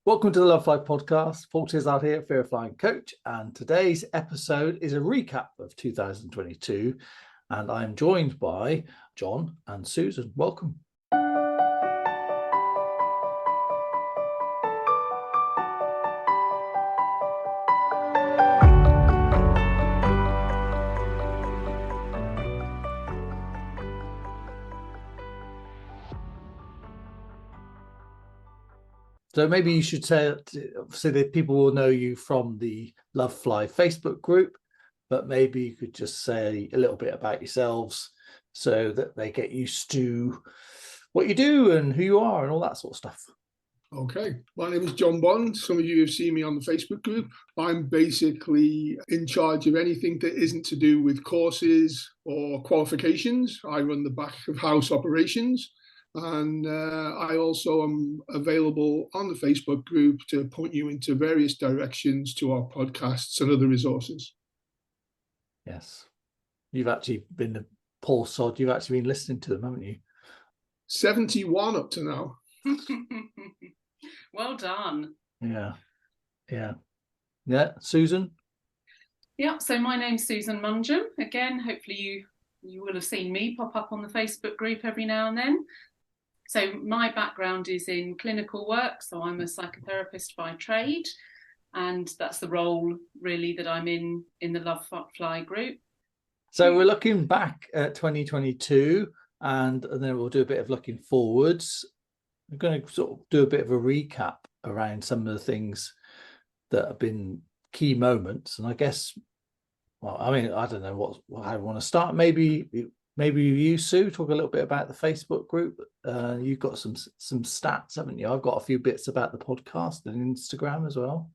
Welcome to the Lovefly podcast. Paul Tizzard here, fearofflying coach, and today's episode is a recap of 2022, and I'm joined by John and Susan. Welcome. So maybe you should say, so that people will know you from the Lovefly Facebook group, but maybe you could just say a little bit about yourselves so that they get used to what you do and who you are and all that sort of stuff. Okay, my name is John Bond. Some of you have seen me on the Facebook group. I'm basically in charge of anything that isn't to do with courses or qualifications. I run the back of house operations. And I also am available on the Facebook group to point you into various directions to our podcasts and other resources. Yes. You've actually been a Paul Sod. You've actually been listening to them, haven't you? 71 up to now. Well done. Yeah. Susan? Yeah, so my name's Susan Mungem. Again, hopefully you will have seen me pop up on the Facebook group every now and then. So my background is in clinical work, so I'm a psychotherapist by trade, and that's the role really that I'm in the Lovefly group. So we're looking back at 2022, and then we'll do a bit of looking forwards. We're going to sort of do a bit of a recap around some of the things that have been key moments, and I guess, well, I mean, I don't know how I want to start. Maybe you, Sue, talk a little bit about the Facebook group. You've got some stats, haven't you? I've got a few bits about the podcast and Instagram as well.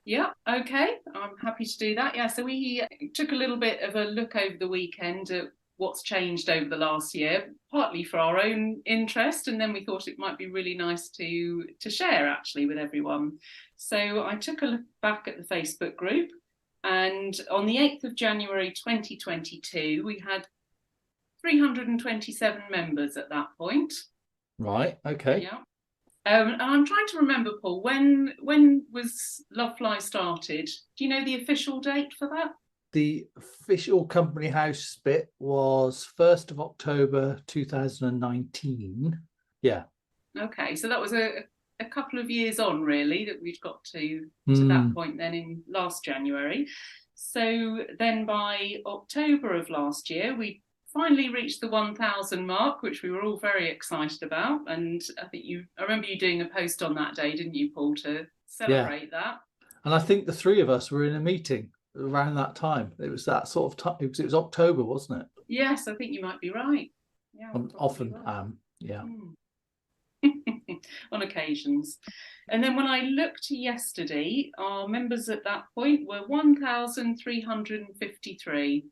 Yeah, okay. I'm happy to do that. Yeah, so we took a little bit of a look over the weekend at what's changed over the last year, partly for our own interest, and then we thought it might be really nice to share actually with everyone. So I took a look back at the Facebook group, and on the 8th of January 2022, we had 327 members at that point. Right, okay. Yeah. And I'm trying to remember, Paul, when was Lovefly started? Do you know the official date for that? The official company house bit was 1st of October 2019. Yeah. Okay, so that was a couple of years on, really, that we'd got to that point then in last January. So then by October of last year, we finally reached the 1,000 mark, which we were all very excited about. And I remember you doing a post on that day, didn't you, Paul, to celebrate that? And I think the three of us were in a meeting around that time. It was that sort of time. It was October, wasn't it? Yes, I think you might be right. Yeah, I often am. Yeah. On occasions. And then when I looked yesterday, our members at that point were 1,353.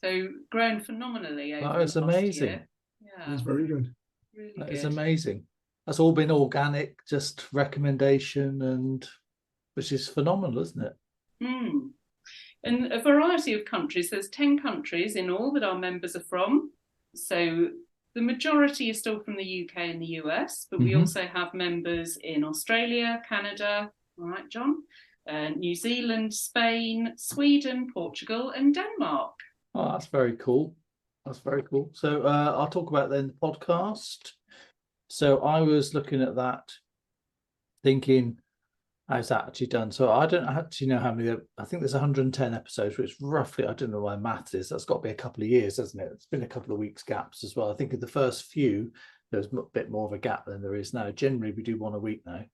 So grown phenomenally over that is amazing. Year. Yeah, that's very good. Really that good. is amazing. That's all been organic, just recommendation, and which is phenomenal, isn't it? And a variety of countries. There's 10 countries in all that our members are from. So the majority is still from the UK and the US, but we also have members in Australia, Canada, all right, John, New Zealand, Spain, Sweden, Portugal, and Denmark. Oh, that's very cool. That's very cool. So I'll talk about then the podcast. So I was looking at that, thinking, how's that actually done? So I don't actually know how many. I think there's 110 episodes, which roughly, I don't know why maths is. That's got to be a couple of years, hasn't it? It's been a couple of weeks gaps as well. I think in the first few, there was a bit more of a gap than there is now. Generally, we do one a week now.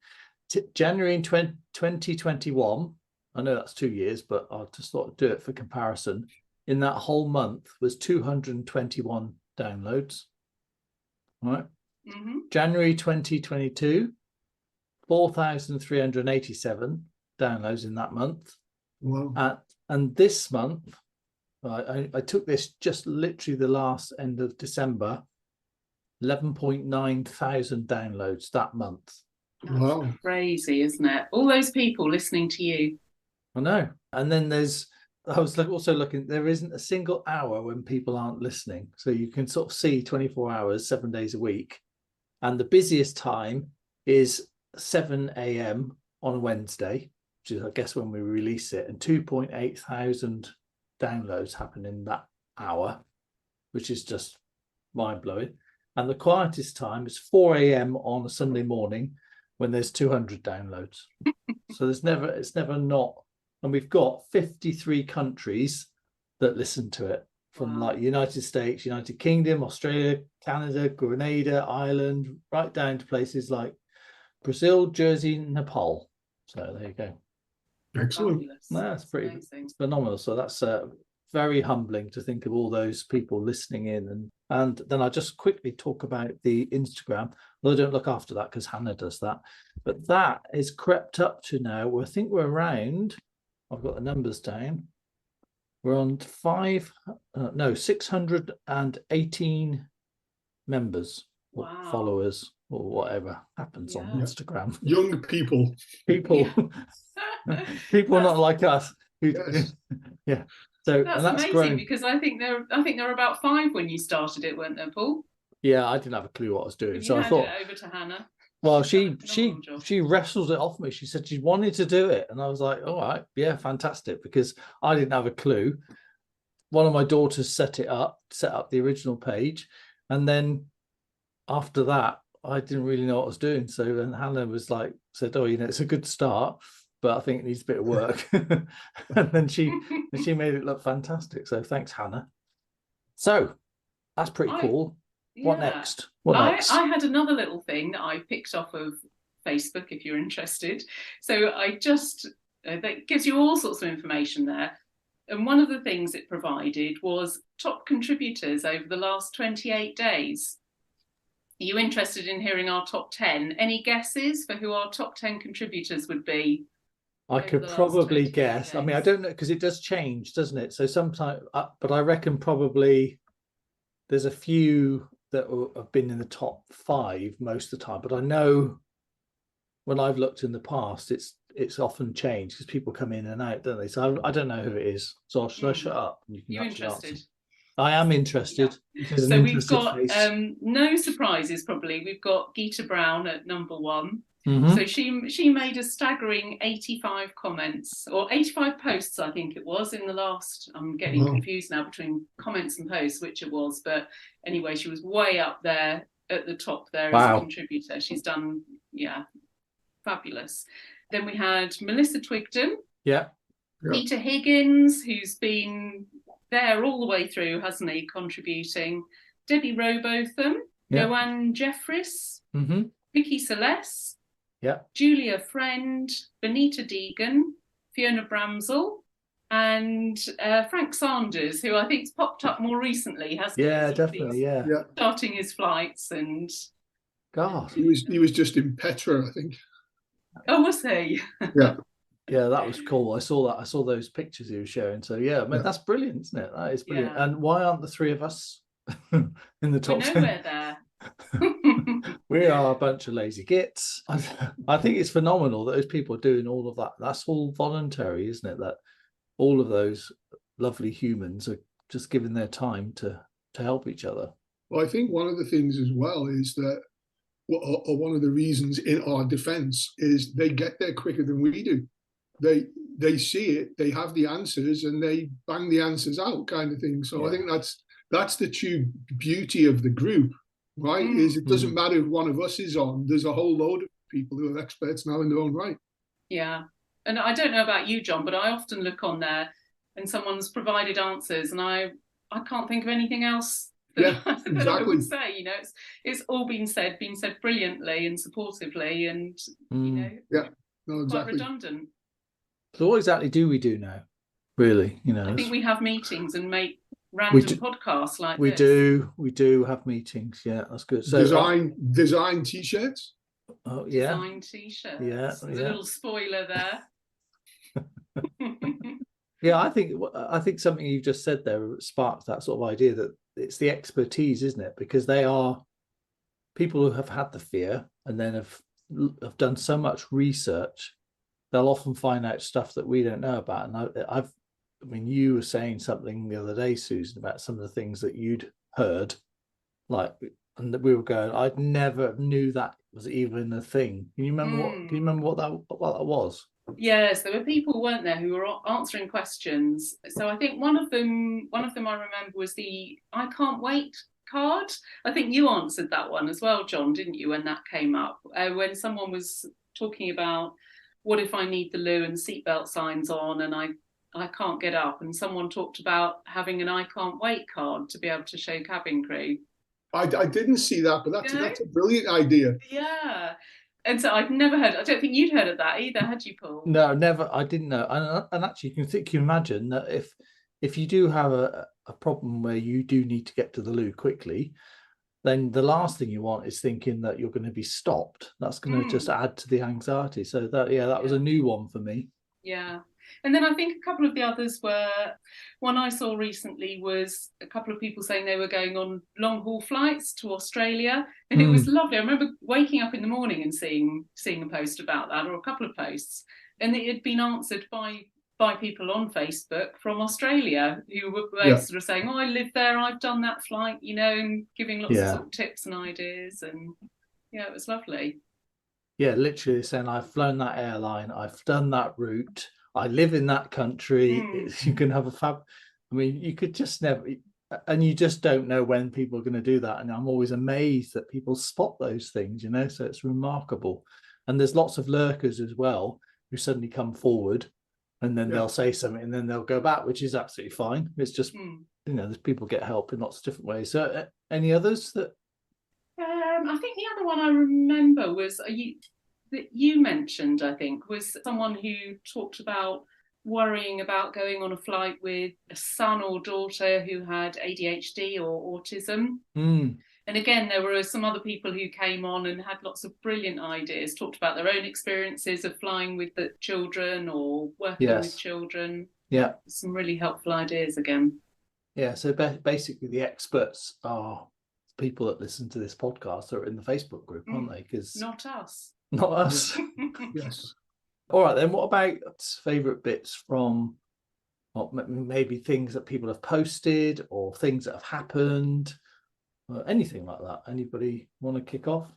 January in 2021, I know that's 2 years, but I just thought I'd do it for comparison. In that whole month was 221 downloads. All right. January 2022, 4,387 downloads in that month. Wow. And this month, I took this just literally the last end of December, 11.9 thousand downloads that month. That's crazy, isn't it? All those people listening to you. I know. And then I was also looking, there isn't a single hour when people aren't listening. So you can sort of see 24 hours, 7 days a week. And the busiest time is 7 a.m. on a Wednesday, which is, I guess, when we release it, and 2.8 thousand downloads happen in that hour, which is just mind-blowing. And the quietest time is 4 a.m. on a Sunday morning when there's 200 downloads. So it's never not. And we've got 53 countries that listen to it, from like United States, United Kingdom, Australia, Canada, Grenada, Ireland, right down to places like Brazil, Jersey, Nepal. So there you go. Excellent. That's pretty phenomenal. So that's very humbling to think of all those people listening in. And then I just quickly talk about the Instagram. Well, I don't look after that because Hannah does that. But that is crept up to now. I think we're around, I've got the numbers down. We're on 618 members or followers or whatever happens on Instagram. Young people. People not like us. Yes. Yeah. So that's amazing grown. Because I think there were about 5 when you started it, weren't there, Paul? Yeah, I didn't have a clue what I was doing. So I thought it over to Hannah. Well, she wrestled it off me. She said she wanted to do it, and I was like, all right, yeah, fantastic, because I didn't have a clue. One of my daughters set up the original page, and then after that, I didn't really know what I was doing. So then Hannah said, oh, it's a good start, but I think it needs a bit of work. And then she made it look fantastic. So thanks, Hannah. So that's pretty cool. What next? I had another little thing that I picked off of Facebook, if you're interested. So that gives you all sorts of information there. And one of the things it provided was top contributors over the last 28 days. Are you interested in hearing our top 10? Any guesses for who our top 10 contributors would be? I could probably guess. Days? I mean, I don't know, because it does change, doesn't it? So sometimes, but I reckon probably there's a few that have been in the top 5 most of the time. But I know when I've looked in the past, it's often changed because people come in and out, don't they? So I don't know who it is. So should I shut up? You're interested? Answer. I am interested. Yeah. So we've got no surprises probably. We've got Gita Brown at number 1. Mm-hmm. So she made a staggering 85 comments, or 85 posts, I think it was, in the last, I'm getting confused now between comments and posts, which it was. But anyway, she was way up there at the top there as a contributor. She's done, fabulous. Then we had Melissa Twigden. Yeah. Peter Higgins, who's been there all the way through, hasn't he, contributing. Debbie Robotham, Joanne Jeffries, Vicky Celeste, Julia Friend, Benita Deegan, Fiona Bramsell, and Frank Sanders, who I think's popped up more recently, hasn't he? Yeah, definitely, starting his flights and... God. He was just in Petra, I think. Oh, was he? Yeah. Yeah, that was cool. I saw that. I saw those pictures he was showing. So yeah, I mean, that's brilliant, isn't it? That is brilliant. Yeah. And why aren't the 3 of us in the top 10? We're nowhere there. We are a bunch of lazy gits. I think it's phenomenal that those people are doing all of that. That's all voluntary, isn't it? That all of those lovely humans are just giving their time to help each other. Well, I think one of the things as well is that, or one of the reasons in our defense, is they get there quicker than we do. They see it, they have the answers, and they bang the answers out, kind of thing. So I think that's the true beauty of the group, right? Is it doesn't matter if one of us is on, there's a whole load of people who are experts now in their own right. Yeah. And I don't know about you, John, but I often look on there and someone's provided answers and I can't think of anything else that I would say. It's all been said brilliantly and supportively and, quite redundant. So what exactly do we do now, really? I think we have meetings and make random podcasts like this. We do have meetings. Yeah, that's good. So design t-shirts. Oh yeah. Design t-shirts. Yeah. There's a little spoiler there. Yeah, I think something you just said there sparked that sort of idea that it's the expertise, isn't it? Because they are people who have had the fear and then have done so much research. They'll often find out stuff that we don't know about. And I mean, you were saying something the other day, Susan, about some of the things that you'd heard, and that we were going, I never knew that was even a thing. Can you remember what that was? Yes, there were people, weren't there, who were answering questions. So I think one of them I remember was the I can't wait card. I think you answered that one as well, John, didn't you, when that came up? When someone was talking about, what if I need the loo and seatbelt signs on and I can't get up, and someone talked about having an I can't wait card to be able to show cabin crew. I didn't see that, but that's a brilliant idea. Yeah. And so I'd never heard, I don't think you'd heard of that either, had you, Paul? No, never. I didn't know. And actually, you can imagine that if you do have a problem where you do need to get to the loo quickly, then the last thing you want is thinking that you're going to be stopped. That's going to just add to the anxiety. So that was a new one for me. Yeah. And then I think a couple of the others were, one I saw recently was a couple of people saying they were going on long haul flights to Australia, and it was lovely. I remember waking up in the morning and seeing a post about that, or a couple of posts, and it had been answered by people on Facebook from Australia who were both sort of saying, oh, I live there, I've done that flight, and giving lots of, sort of tips and ideas, and it was lovely. Yeah, literally saying, I've flown that airline, I've done that route, I live in that country. You can have you could just never, and you just don't know when people are going to do that. And I'm always amazed that people spot those things, so it's remarkable. And there's lots of lurkers as well who suddenly come forward and then they'll say something and then they'll go back, which is absolutely fine. It's just, there's people get help in lots of different ways. So any others that? I think the other one I remember was that you mentioned, I think, was someone who talked about worrying about going on a flight with a son or daughter who had ADHD or autism. And again, there were some other people who came on and had lots of brilliant ideas, talked about their own experiences of flying with the children or working with children. Yeah. Some really helpful ideas again. Yeah, so basically the experts are people that listen to this podcast are in the Facebook group, aren't they? Because not us. Not us. Yes. All right, then what about favourite bits from maybe things that people have posted or things that have happened? Anything like that. Anybody want to kick off?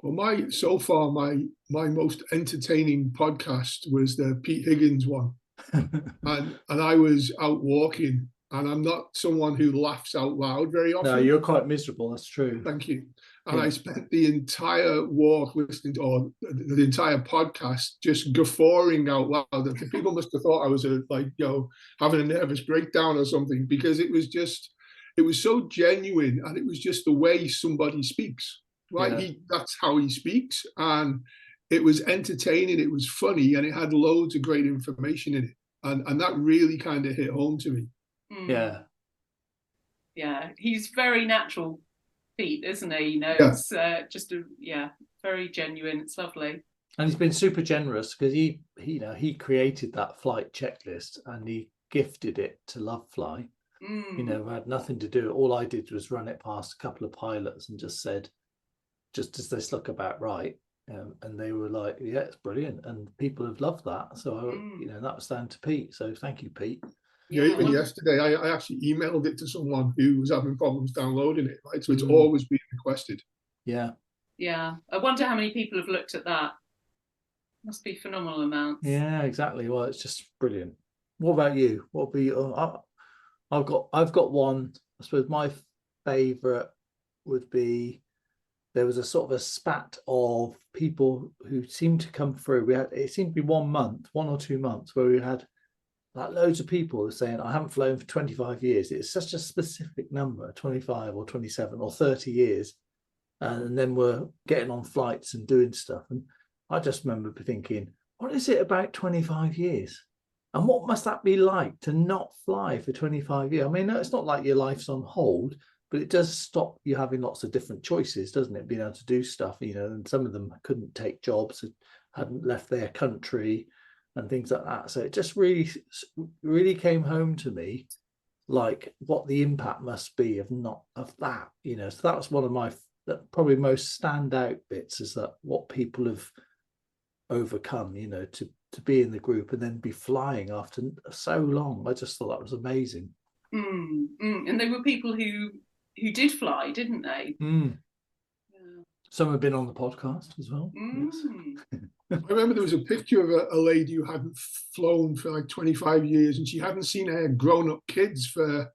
Well, my most entertaining podcast was the Pete Higgins one. and I was out walking, and I'm not someone who laughs out loud very often. No, you're quite miserable, that's true. Thank you. And I spent the entire walk listening to, or the entire podcast, just guffawing out loud. People must have thought I was having a nervous breakdown or something, because it was so genuine, and it was just the way somebody speaks, right? Yeah. That's how he speaks, and it was entertaining, it was funny, and it had loads of great information in it, and that really kind of hit home to me. Yeah, he's very natural, Pete, isn't he? It's just very genuine. It's lovely. And he's been super generous because he created that flight checklist and he gifted it to Lovefly. I had nothing to do. All I did was run it past a couple of pilots and just said, does this look about right? And they were like, yeah, it's brilliant. And people have loved that. So, that was down to Pete. So thank you, Pete. Yeah, even yesterday, I actually emailed it to someone who was having problems downloading it, right? So it's always being requested. Yeah. Yeah. I wonder how many people have looked at that. Must be phenomenal amounts. Yeah, exactly. Well, it's just brilliant. What about you? What would be I've got one. I suppose my favourite would be, there was a sort of a spat of people who seemed to come through. It seemed to be 1 month, 1 or 2 months, where we had like loads of people saying, I haven't flown for 25 years. It's such a specific number, 25 or 27 or 30 years. And then we're getting on flights and doing stuff. And I just remember thinking, what is it about 25 years? And what must that be like to not fly for 25 years? I mean, it's not like your life's on hold, but it does stop you having lots of different choices, doesn't it? Being able to do stuff, and some of them couldn't take jobs, hadn't left their country and things like that. So it just really came home to me, like what the impact must be of that, So that was one of my probably most standout bits, is that what people have overcome, to be in the group and then be flying after so long. I just thought that was amazing. And they were people who did fly, didn't they? Yeah. Some have been on the podcast as well. Yes. I remember there was a picture of a lady who hadn't flown for like 25 years, and she hadn't seen her grown-up kids for,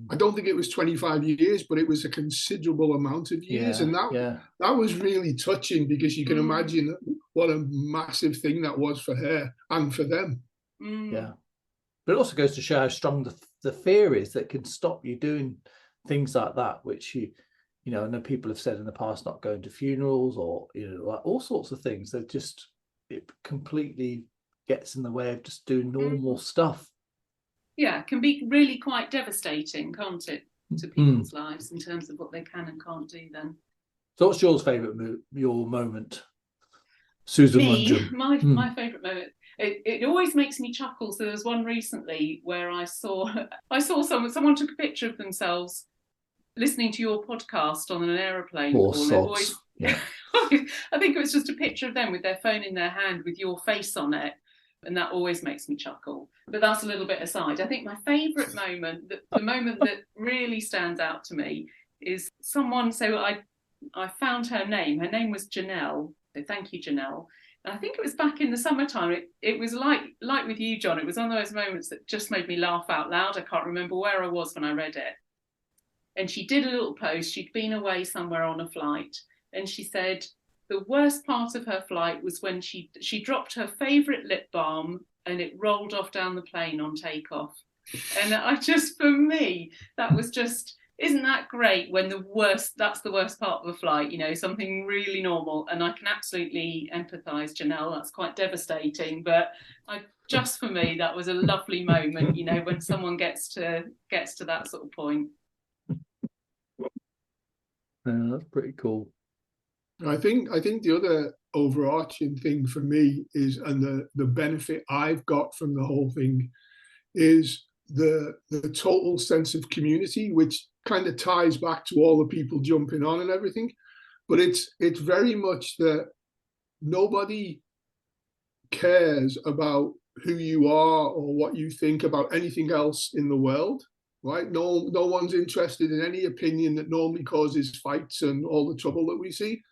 I don't think it was 25 years, but it was a considerable amount of years. And that was really touching, because you can imagine what a massive thing that was for her and for them. Yeah. But it also goes to show how strong the fear is that can stop you doing things like that, which I know people have said in the past, not going to funerals or, like all sorts of things. That just, it completely gets in the way of just doing normal stuff. Yeah, it can be really quite devastating, can't it, to people's lives in terms of what they can and can't do then. So what's your moment, Susan Munjum? My favourite moment. It always makes me chuckle. So there was one recently where I saw someone took a picture of themselves listening to your podcast on an aeroplane. Yeah. I think it was just a picture of them with their phone in their hand with your face on it. And that always makes me chuckle. But that's a little bit aside. I think my favourite moment, the moment that really stands out to me, is someone. So I found her name. Her name was Janelle. So thank you, Janelle. And I think it was back in the summertime. It was like with you, John. It was one of those moments that just made me laugh out loud. I can't remember where I was when I read it. And she did a little post. She'd been away somewhere on a flight. And she said the worst part of her flight was when she dropped her favourite lip balm and it rolled off down the plane on takeoff. And for me, that was just... Isn't that great when that's the worst part of a flight, something really normal. And I can absolutely empathise, Janelle, that's quite devastating. But for me, that was a lovely moment, when someone gets to that sort of point. Yeah, that's pretty cool. I think the other overarching thing for me is, and the benefit I've got from the whole thing, is the total sense of community, which kind of ties back to all the people jumping on and everything. But it's very much that nobody cares about who you are or what you think about anything else in the world, right? No one's interested in any opinion that normally causes fights and all the trouble that we see.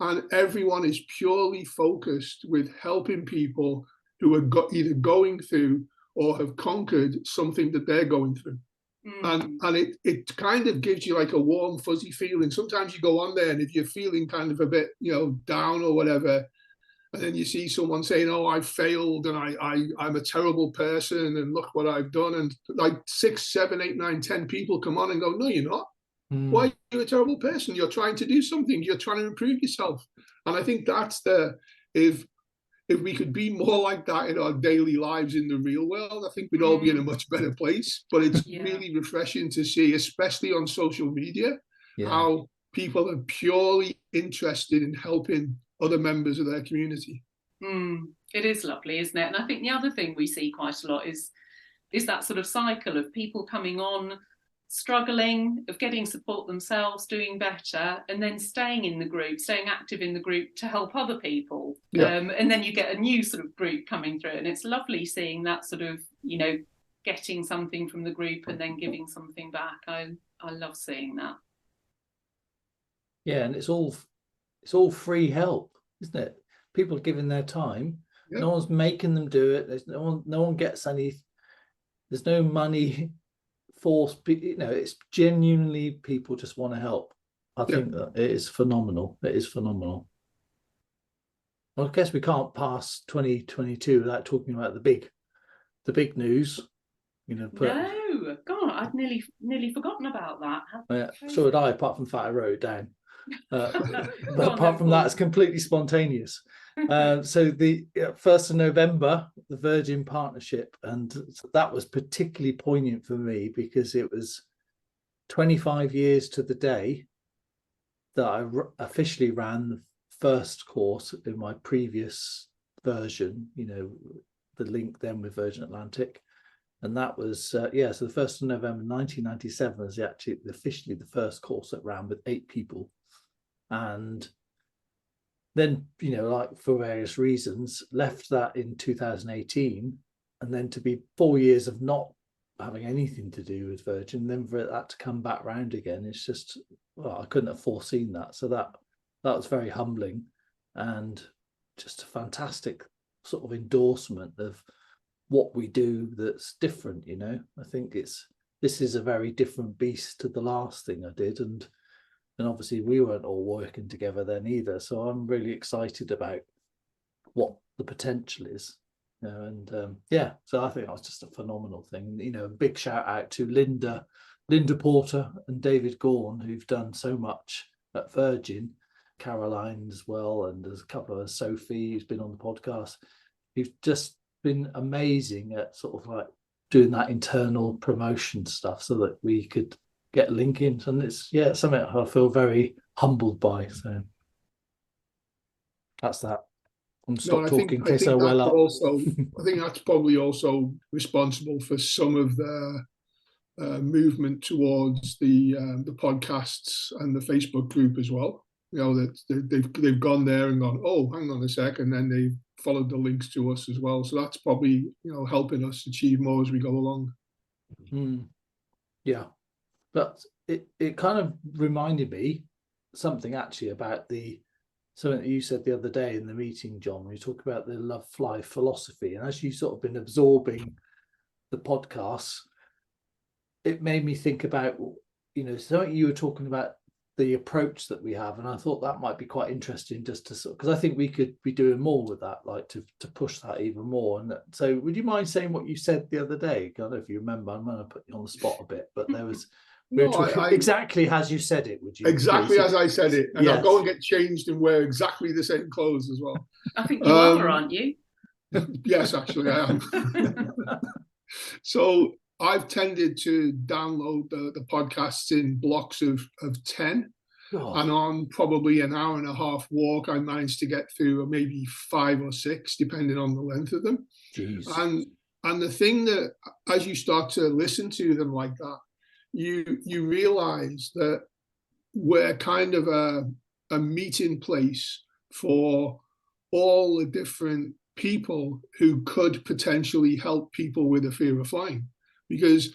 And everyone is purely focused with helping people who are either going through or have conquered something that they're going through. And it kind of gives you like a warm, fuzzy feeling. Sometimes you go on there, and if you're feeling kind of a bit, down or whatever, and then you see someone saying, "Oh, I failed, and I'm a terrible person, and look what I've done," and like 6, 7, 8, 9, 10 people come on and go, "No, you're not. Why are you a terrible person? You're trying to do something. You're trying to improve yourself." And I think that's if we could be more like that in our daily lives in the real world, I think we'd all be in a much better place. But it's really refreshing to see, especially on social media, how people are purely interested in helping other members of their community. It is lovely, isn't it? And I think the other thing we see quite a lot is that sort of cycle of people coming on, struggling, of getting support themselves, doing better, and then staying active in the group to help other people. And then you get a new sort of group coming through, and it's lovely seeing that sort of, getting something from the group and then giving something back. I love seeing that. Yeah, and it's all free help, isn't it? People are giving their time. No one's making them do it. There's no one gets any. There's no money forced. It's genuinely people just want to help. I think that it is phenomenal. It is phenomenal. Well, I guess we can't pass 2022 without talking about the big news. No, God, I'd nearly forgotten about that. So had I, apart from the fact I wrote it down. But apart from that, it's completely spontaneous. So the 1st of November, the Virgin Partnership, and that was particularly poignant for me because it was 25 years to the day that I officially ran the first course in my previous version, the link then with Virgin Atlantic. And that was, so the 1st of November 1997 was actually officially the first course that ran with 8 people. And then, like for various reasons, left that in 2018. And then to be 4 years of not having anything to do with Virgin, then for that to come back round again, it's just, I couldn't have foreseen that. So that that was very humbling and just a fantastic sort of endorsement of what we do that's different. I think this is a very different beast to the last thing I did, and obviously we weren't all working together then either, so I'm really excited about what the potential is. So I think that was just a phenomenal thing. A big shout out to Linda Porter and David Gorn, who've done so much at Virgin, Caroline as well, and there's a couple of Sophie who's been on the podcast, who've just been amazing at sort of like doing that internal promotion stuff so that we could get link-ins, and it's something I feel very humbled by. So that's that. Stop talking in case I well up. I think that's probably also responsible for some of the movement towards the podcasts and the Facebook group as well. That they've gone there and gone, oh, hang on a sec, and then they followed the links to us as well. So that's probably helping us achieve more as we go along. Yeah, but it kind of reminded me something actually about something that you said the other day in the meeting, John, when you talk about the Lovefly philosophy, and as you sort of been absorbing the podcasts, it made me think about, something you were talking about, the approach that we have, and I thought that might be quite interesting just to sort of, because I think we could be doing more with that, like to push that even more. And so would you mind saying what you said the other day? I don't know if you remember, I'm going to put you on the spot a bit, but there was exactly as you said it. Would you? Exactly as I said it, and yes. I'll go and get changed and wear exactly the same clothes as well. I think you are, aren't you? Yes, actually I am. So I've tended to download the podcasts in blocks of 10. Oh. And on probably an hour and a half walk, I managed to get through maybe 5 or 6, depending on the length of them. Jeez. And the thing that, as you start to listen to them like that, you realize that we're kind of a meeting place for all the different people who could potentially help people with a fear of flying. Because,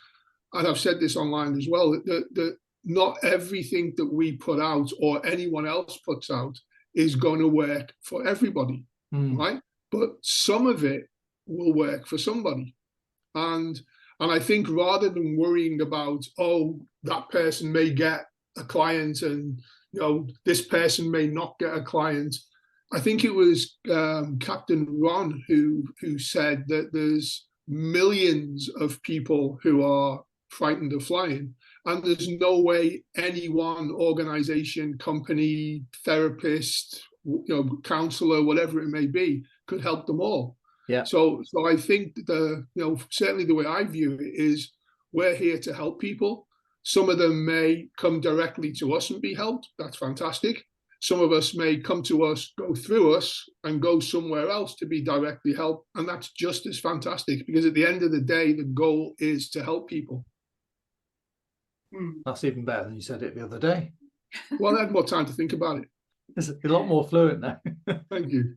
and I've said this online as well, that not everything that we put out or anyone else puts out is going to work for everybody, right? But some of it will work for somebody. And I think rather than worrying about, oh, that person may get a client and, this person may not get a client, I think it was Captain Ron who said that there's millions of people who are frightened of flying, and there's no way any one organization, company, therapist, counselor, whatever it may be, could help them all. Yeah. So I think certainly the way I view it is we're here to help people. Some of them may come directly to us and be helped. That's fantastic. Some of us may come to us, go through us, and go somewhere else to be directly helped. And that's just as fantastic, because at the end of the day, the goal is to help people. That's even better than you said it the other day. Well, I had more time to think about it. It's a lot more fluent now. Thank you.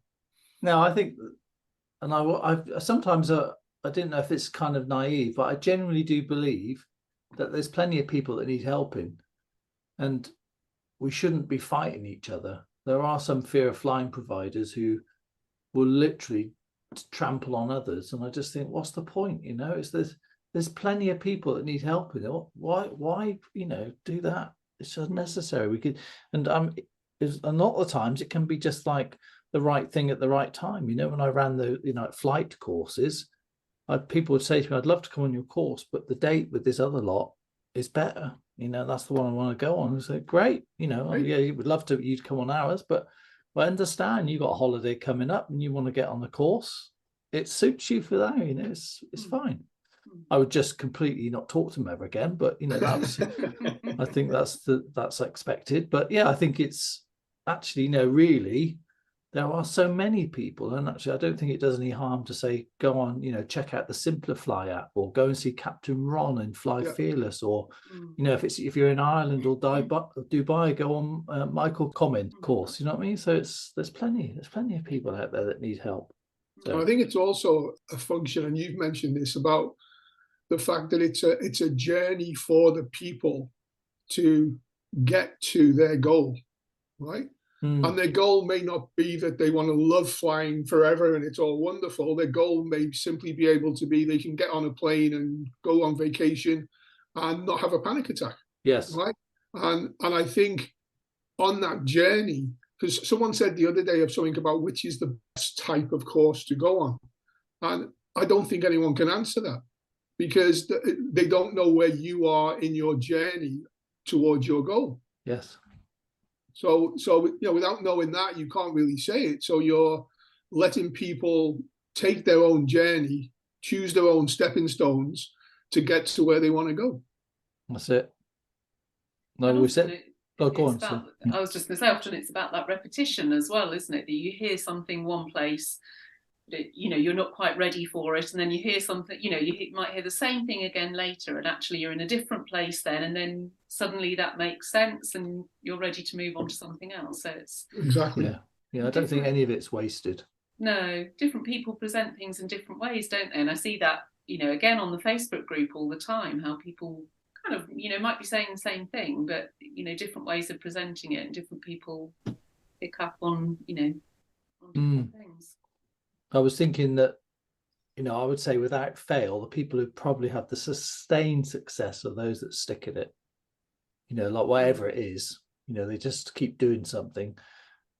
No, I think, and I sometimes I didn't know if it's kind of naive, but I genuinely do believe that there's plenty of people that need helping, and we shouldn't be fighting each other. There are some fear of flying providers who will literally trample on others, and I just think, what's the point? There's plenty of people that need help with it. Why do that? It's unnecessary. We could, and a lot of the times it can be just like the right thing at the right time. When I ran the flight courses, people would say to me, I'd love to come on your course, but the date with this other lot is better. That's the one I want to go on. I said, great. Right. Yeah, you would love to, you'd come on ours, but I understand you got a holiday coming up and you want to get on the course. It suits you for that. It's fine. I would just completely not talk to them ever again, but that's I think that's expected. But yeah, I think it's actually really there are so many people, and actually I don't think it does any harm to say go on, check out the Simplify app, or go and see Captain Ron and Fly Fearless, or if you're in Ireland or Dubai, go on Michael Comyn course. You know what I mean? So there's plenty of people out there that need help. So. I think it's also a function, and you've mentioned this, about the fact that it's a journey for the people to get to their goal, right? And their goal may not be that they want to love flying forever and it's all wonderful. Their goal may simply be able to be they can get on a plane and go on vacation and not have a panic attack. Yes. Right. And I think on that journey, because someone said the other day of something about which is the best type of course to go on. And I don't think anyone can answer that, because they don't know where you are in your journey towards your goal. Yes. So without knowing that, you can't really say it. So you're letting people take their own journey, choose their own stepping stones to get to where they want to go. That's it. No, we said. Oh, go on. I was just going to say, often it's about that repetition as well, isn't it? That you hear something one place, that, you're not quite ready for it, and then you hear something, you might hear the same thing again later, and actually you're in a different place then, and then suddenly that makes sense, and you're ready to move on to something else. So it's exactly. Yeah. I don't think any of it's wasted. No, different people present things in different ways, don't they? And I see that, again on the Facebook group all the time, how people kind of, might be saying the same thing, but different ways of presenting it, and different people pick up on, on different things. I was thinking that, I would say without fail, the people who probably have the sustained success are those that stick at it. Like whatever it is, they just keep doing something.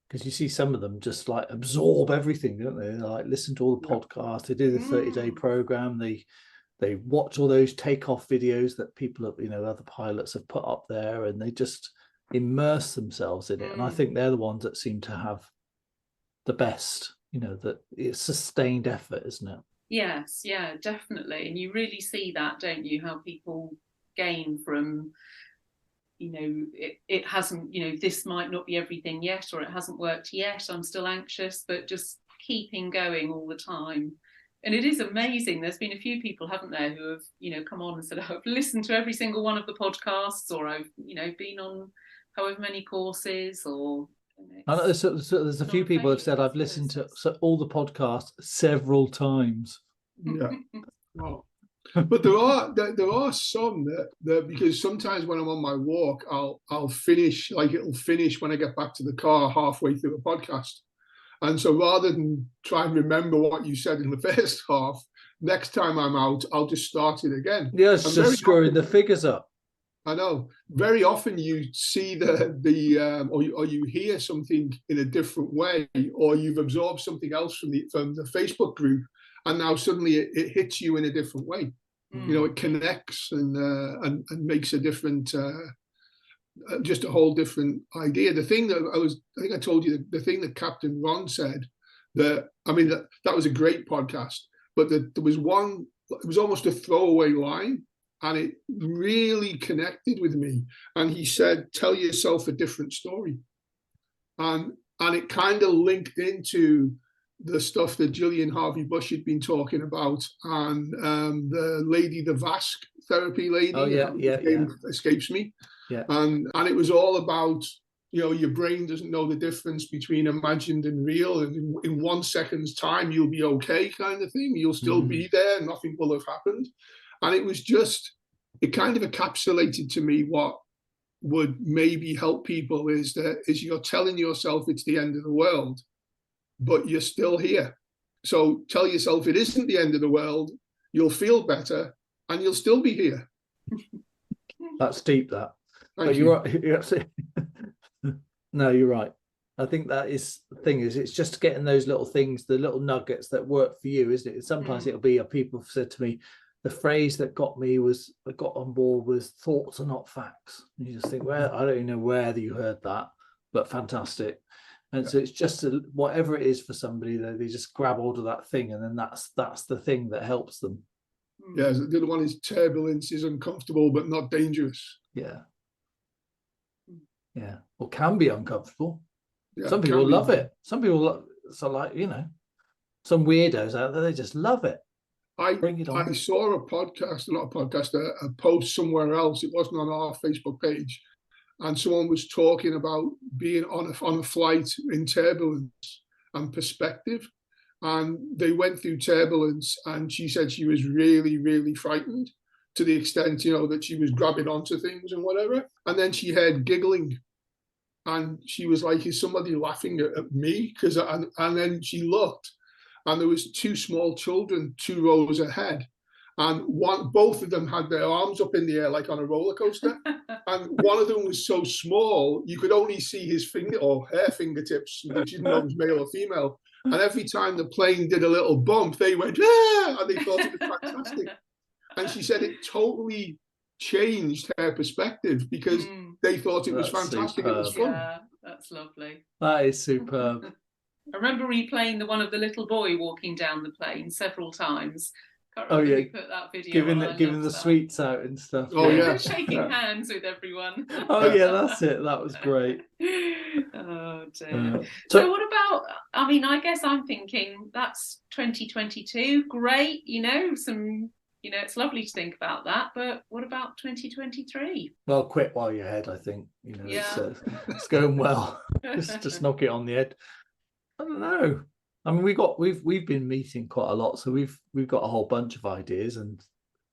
Because you see some of them just like absorb everything, don't they? They like listen to all the podcasts, they do the 30-day program, they watch all those takeoff videos that people, other pilots have put up there, and they just immerse themselves in it. And I think they're the ones that seem to have the best, that it's sustained effort, isn't it? Yes, yeah, definitely. And you really see that, don't you? How people gain from, it hasn't, this might not be everything yet, or it hasn't worked yet, I'm still anxious, but just keeping going all the time. And it is amazing. There's been a few people, haven't there, who have, come on and said, I've listened to every single one of the podcasts, or I've, been on however many courses, or... I know there's a few people have said I've listened to all the podcasts several times. Yeah. Wow. But there are some that because sometimes when I'm on my walk, I'll finish, like it'll finish when I get back to the car halfway through a podcast. And so rather than try and remember what you said in the first half, next time I'm out, I'll just start it again. Yeah, it's just screwing the figures up. I know. Very often you see or you hear something in a different way, or you've absorbed something else from the Facebook group, and now suddenly it hits you in a different way. It connects and makes a different, just a whole different idea. The thing that I think I told you, the thing that Captain Ron said, that was a great podcast, but there was one, it was almost a throwaway line, and it really connected with me. And he said, tell yourself a different story. And it kind of linked into the stuff that Gillian Harvey Bush had been talking about, and the VASC therapy lady. Oh, yeah. Escapes me. Yeah. And it was all about, your brain doesn't know the difference between imagined and real. And in 1 second's time, you'll be okay, kind of thing. You'll still be there. Nothing will have happened. And it kind of encapsulated to me what would maybe help people is you're telling yourself it's the end of the world, but you're still here. So tell yourself it isn't the end of the world, you'll feel better, and you'll still be here. That's deep, that. Thank you. You're right. You're absolutely... No, you're right. I think that is the thing, is it's just getting those little things, the little nuggets that work for you, isn't it? Sometimes it'll be, people have said to me, the phrase that got on board was thoughts are not facts. And you just think, well, I don't even know where you heard that, but fantastic. And so it's just whatever it is for somebody, they just grab hold of that thing, and then that's the thing that helps them. Yeah, the other one is turbulence is uncomfortable but not dangerous. Yeah. Or can be uncomfortable. Yeah, some people love it. Some people some weirdos out there, they just love it. I saw a post somewhere else. It wasn't on our Facebook page, and someone was talking about being on a flight in turbulence and perspective, and they went through turbulence, and she said she was really, really frightened, to the extent that she was grabbing onto things and whatever, and then she heard giggling, And she was like, is somebody laughing at me? And then she looked, and there was 2 small children 2 rows ahead. And both of them had their arms up in the air like on a roller coaster. And one of them was so small, you could only see his finger or her fingertips, but you didn't know it was male or female. And every time the plane did a little bump, they went, ah, and they thought it was fantastic. And she said it totally changed her perspective because they thought it was fantastic. Superb. It was fun. Yeah, that's lovely. That is superb. I remember replaying the one of the little boy walking down the plane several times. Oh yeah, put that video giving the sweets out and stuff. Oh yeah, shaking hands with everyone. Oh yeah, that's it. That was great. Oh dear. So what about? I mean, I guess I'm thinking that's 2022. Great, it's lovely to think about that. But what about 2023? Well, quit while you're ahead. I think it's going well. just knock it on the head. I don't know. I mean, we've been meeting quite a lot, so we've got a whole bunch of ideas, and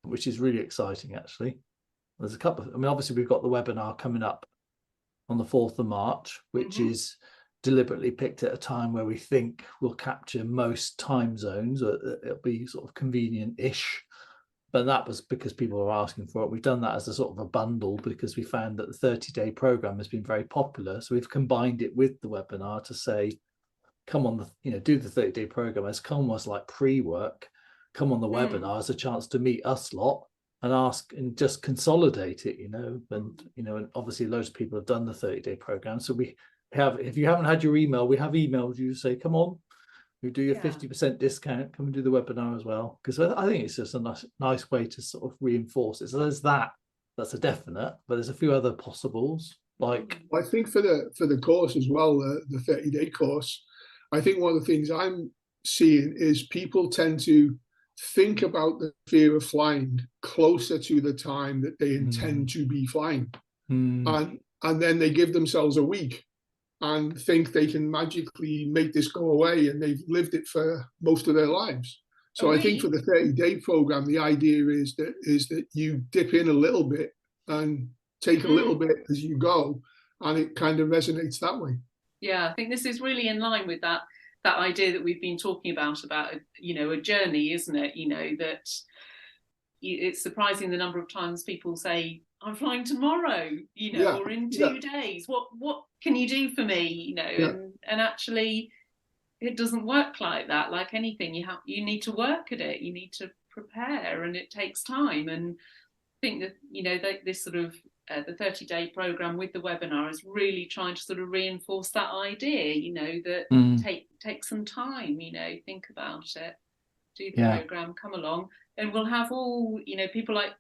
which is really exciting actually. There's a couple. I mean, obviously we've got the webinar coming up on the 4th of March, which is deliberately picked at a time where we think we'll capture most time zones. It'll be sort of convenient-ish, but that was because people were asking for it. We've done that as a sort of a bundle because we found that the 30-day program has been very popular, so we've combined it with the webinar to say, come on, do the 30-day program as almost like pre-work. Come on the webinar as a chance to meet us lot and ask and just consolidate it, and obviously loads of people have done the 30-day program. So we have, if you haven't had your email, we have emailed you to say, come on, we do your 50% discount, come and do the webinar as well. Because I think it's just a nice way to sort of reinforce it. So there's that's a definite, but there's a few other possibles. Like, I think for the course as well, the 30-day course, I think one of the things I'm seeing is people tend to think about the fear of flying closer to the time that they intend to be flying. And then they give themselves a week and think they can magically make this go away, and they've lived it for most of their lives. So I think for the 30-day program, the idea is that you dip in a little bit and take a little bit as you go, and it kind of resonates that way. Yeah, I think this is really in line with that idea that we've been talking about a journey, isn't it? That it's surprising the number of times people say, I'm flying tomorrow, or in 2 days. What can you do for me? And actually it doesn't work like that. Like anything, you need to work at it, you need to prepare, and it takes time. And I think that this sort of the 30-day program with the webinar is really trying to sort of reinforce that idea, that take some time, think about it, do the program, come along, and we'll have all, people like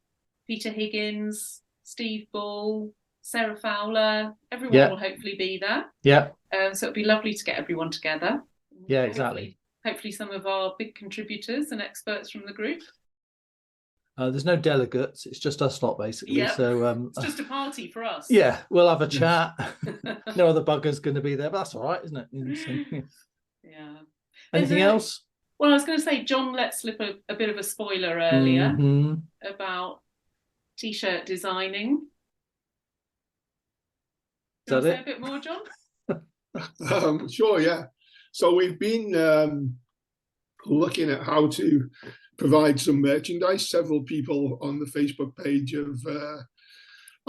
Peter Higgins, Steve Ball, Sarah Fowler, everyone will hopefully be there. Yeah. So it'd be lovely to get everyone together. Yeah, exactly. Hopefully some of our big contributors and experts from the group. There's no delegates, it's just us lot basically. Yeah. So it's just a party for us. Yeah, we'll have a chat. No other buggers going to be there, but that's all right, isn't it? So, yeah. Anything else? Well, I was going to say, John let slip a bit of a spoiler earlier about t-shirt designing. Do you want to say a bit more, John? Sure, yeah. So we've been looking at how to provide some merchandise. Several people on the Facebook page have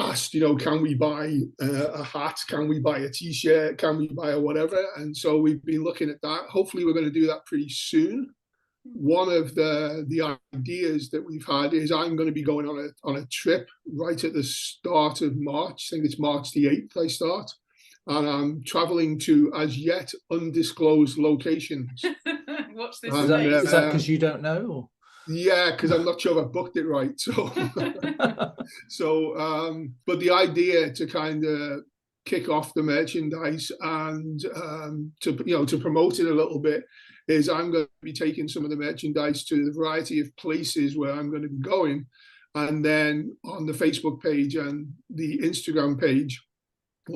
asked, can we buy a hat? Can we buy a t-shirt? Can we buy a whatever? And so we've been looking at that. Hopefully we're going to do that pretty soon. One of the ideas that we've had is I'm going to be going on a trip right at the start of March. I think it's March the 8th I start. And I'm traveling to as yet undisclosed locations. What's this? Is that because you don't know? Or? Yeah, because I'm not sure I've booked it right. So, but the idea to kind of kick off the merchandise and to promote it a little bit is I'm going to be taking some of the merchandise to the variety of places where I'm going to be going, and then on the Facebook page and the Instagram page,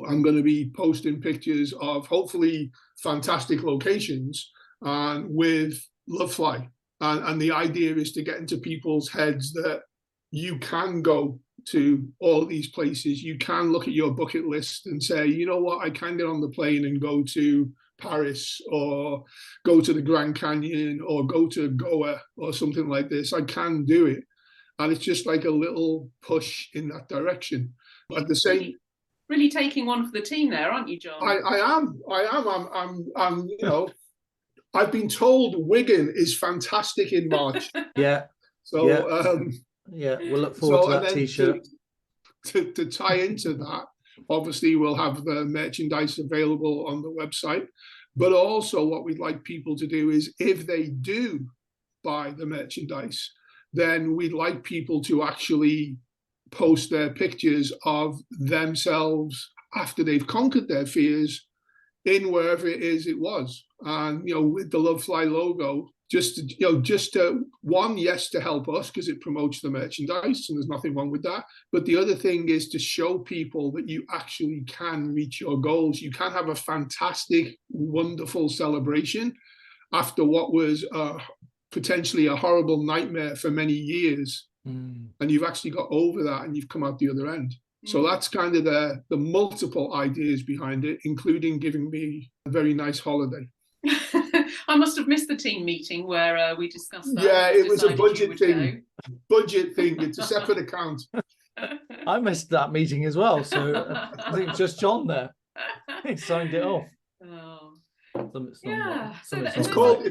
I'm going to be posting pictures of hopefully fantastic locations and with Lovefly. And the idea is to get into people's heads that you can go to all these places, you can look at your bucket list and say, you know what, I can get on the plane and go to Paris or go to the Grand Canyon or go to Goa or something like this. I can do it. And it's just like a little push in that direction. At the same, really taking one for the team there, aren't you, John? I am. I'm you know, I've been told Wigan is fantastic in March. Yeah. So yeah, we'll look forward to that T-shirt. To tie into that, obviously we'll have the merchandise available on the website, but also what we'd like people to do is, if they do buy the merchandise, then we'd like people to actually post their pictures of themselves after they've conquered their fears in wherever it is it was. And, you know, with the Lovefly logo, just to one, yes, to help us because it promotes the merchandise and there's nothing wrong with that. But the other thing is to show people that you actually can reach your goals. You can have a fantastic, wonderful celebration after what was potentially a horrible nightmare for many years. And you've actually got over that and you've come out the other end. So that's kind of the multiple ideas behind it, including giving me a very nice holiday. I must have missed the team meeting where we discussed that. Yeah, it was a budget thing. Budget thing. It's a separate account. I missed that meeting as well. So I think it's just John there. He signed it off. Oh. Yeah. It's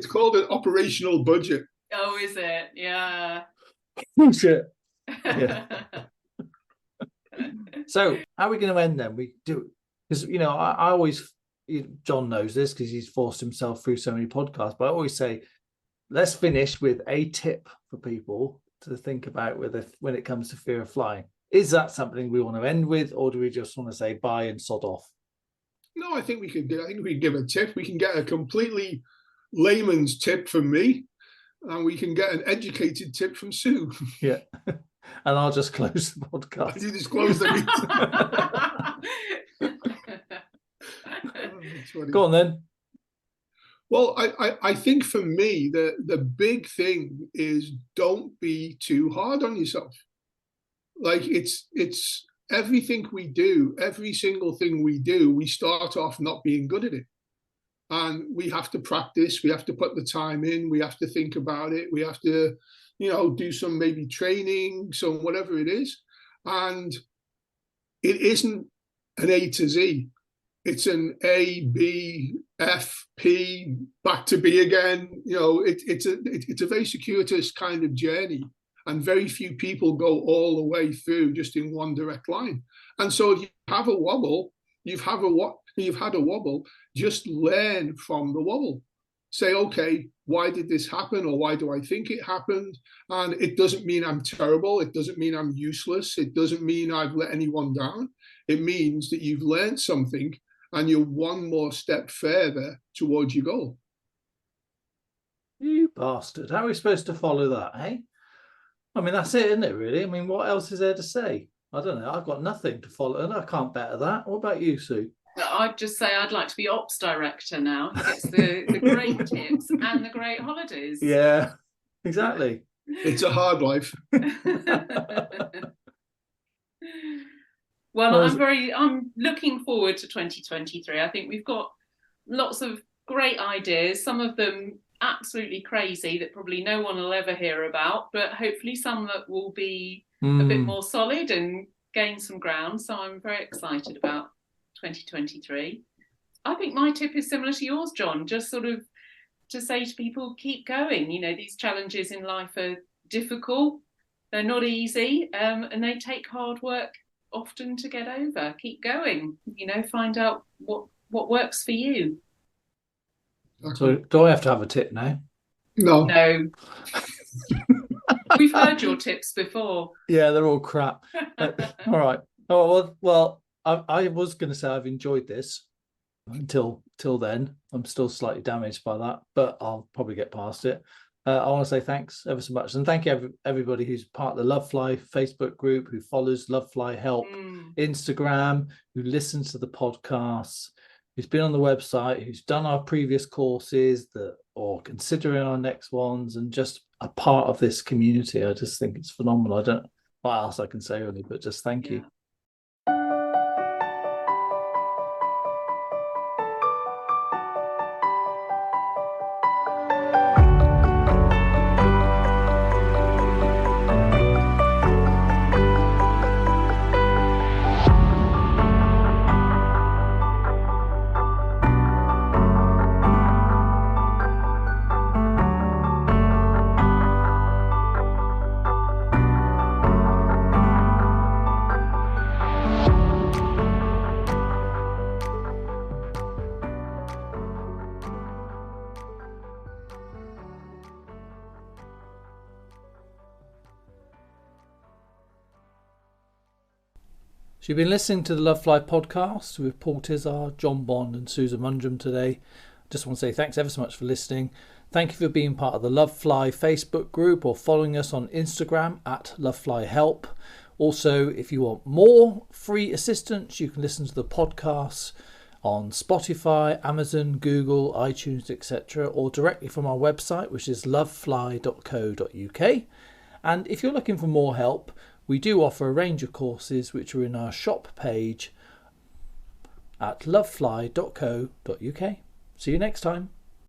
called an operational budget. Oh, is it? Yeah. Shit. Yeah. So how are we going to end then? We do, because I always, John knows this because he's forced himself through so many podcasts, but I always say, let's finish with a tip for people to think about when it comes to fear of flying. Is that something we want to end with, or do we just want to say bye and sod off? No, I think we could give a tip. We can get a completely layman's tip from me, and we can get an educated tip from Sue. Yeah. And I'll just close the podcast. You just close the meeting. Go on then. Well, I think for me, the big thing is don't be too hard on yourself. Like it's everything we do, every single thing we do, we start off not being good at it. And we have to practice, we have to put the time in, we have to think about it, we have to, do some maybe training, some whatever it is. And it isn't an A to Z. It's an A, B, F, P, back to B again. It's a very circuitous kind of journey. And very few people go all the way through just in one direct line. And so if you have a wobble, you've had a wobble, just learn from the wobble. Say, okay, why did this happen? Or why do I think it happened? And it doesn't mean I'm terrible. It doesn't mean I'm useless. It doesn't mean I've let anyone down. It means that you've learned something and you're one more step further towards your goal. You bastard. How are we supposed to follow that, eh? I mean, that's it, isn't it, really? I mean, what else is there to say? I don't know. I've got nothing to follow, and I can't better that. What about you, Sue? I'd just say I'd like to be ops director now. He gets the great tips and the great holidays. Yeah, exactly. It's a hard life. Well, I'm looking forward to 2023. I think we've got lots of great ideas, some of them absolutely crazy that probably no one will ever hear about, but hopefully some that will be a bit more solid and gain some ground. So I'm very excited about 2023. I think my tip is similar to yours, John, just sort of to say to people, keep going. These challenges in life are difficult, they're not easy, and they take hard work often to get over. Keep going, find out what works for you. So do I have to have a tip now? No. We've heard your tips before. Yeah, they're all crap. All right. Oh, well, I was going to say I've enjoyed this until then. I'm still slightly damaged by that, but I'll probably get past it. I want to say thanks ever so much. And thank you everybody who's part of the Lovefly Facebook group, who follows Lovefly Help Instagram, who listens to the podcasts, who's been on the website, who's done our previous courses or considering our next ones, and just a part of this community. I just think it's phenomenal. what else I can say really, but just thank you. So you've been listening to the Lovefly podcast with Paul Tizard, John Bond and Susan Mundrum today. Just want to say thanks ever so much for listening. Thank you for being part of the Lovefly Facebook group or following us on Instagram at LoveflyHelp. Also, if you want more free assistance, you can listen to the podcasts on Spotify, Amazon, Google, iTunes, etc. or directly from our website, which is lovefly.co.uk. And if you're looking for more help, we do offer a range of courses which are in our shop page at lovefly.co.uk. See you next time.